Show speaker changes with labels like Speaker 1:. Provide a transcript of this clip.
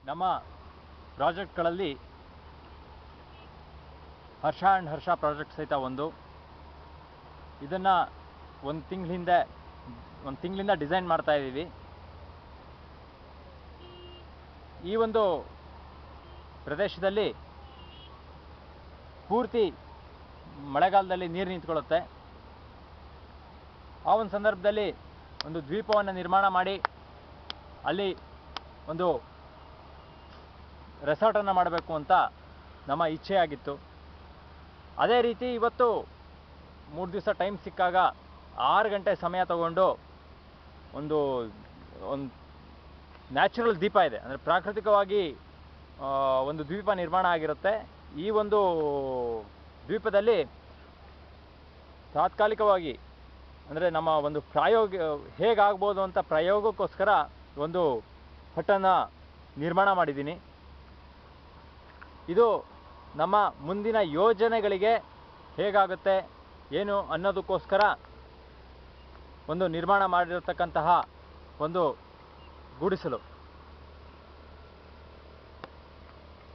Speaker 1: ನಮ್ಮ ಪ್ರಾಜೆಕ್ಟ್ಗಳಲ್ಲಿ ಹರ್ಷ and Harsha project ಸಹಿತ ಒಂದು. ಇದನ್ನು ಒಂದು ತಿಂಗಳಿಂದ ಡಿಸೈನ್ ಮಾಡ್ತಾ ಇದ್ದೀವಿ. ಈ ಒಂದು ಪ್ರದೇಶದಲ್ಲಿ ಪೂರ್ತಿ ಮಳೆಗಾಲದಲ್ಲಿ ನೀರು ನಿಂತ್ಕೊಳ್ಳುತ್ತೆ. ಆ ಒಂದು ಸಂದರ್ಭದಲ್ಲಿ ಒಂದು ದ್ವೀಪವನ್ನು ನಿರ್ಮಾಣ ಮಾಡಿ ಅಲ್ಲಿ ಒಂದು ರೆಸಾರ್ಟನ್ನು ಮಾಡಬೇಕು ಅಂತ ನಮ್ಮ ಇಚ್ಛೆಯಾಗಿತ್ತು. ಅದೇ ರೀತಿ ಇವತ್ತು 3 ದಿವಸ ಟೈಮ್ ಸಿಕ್ಕಾಗ 6 ಗಂಟೆ ಸಮಯ ತಗೊಂಡು ಒಂದು ನ್ಯಾಚುರಲ್ ದ್ವೀಪ ಇದೆ, ಅಂದರೆ ಪ್ರಾಕೃತಿಕವಾಗಿ ಒಂದು ದ್ವೀಪ ನಿರ್ಮಾಣ ಆಗಿರುತ್ತೆ. ಈ ಒಂದು ದ್ವೀಪದಲ್ಲಿ ತಾತ್ಕಾಲಿಕವಾಗಿ ಅಂದರೆ ನಮ್ಮ ಒಂದು ಹೇಗಾಗ್ಬೋದು ಅಂತ ಪ್ರಯೋಗಕ್ಕೋಸ್ಕರ ಒಂದು ಹಟ್ಟನ್ನು ನಿರ್ಮಾಣ ಮಾಡಿದ್ದೀನಿ. ಇದು ನಮ್ಮ ಮುಂದಿನ ಯೋಜನೆಗಳಿಗೆ ಹೇಗಾಗುತ್ತೆ ಏನು ಅನ್ನೋದಕ್ಕೋಸ್ಕರ ಒಂದು ನಿರ್ಮಾಣ ಮಾಡಿರತಕ್ಕಂತಹ ಒಂದು ಗೂಡಿಸಲು.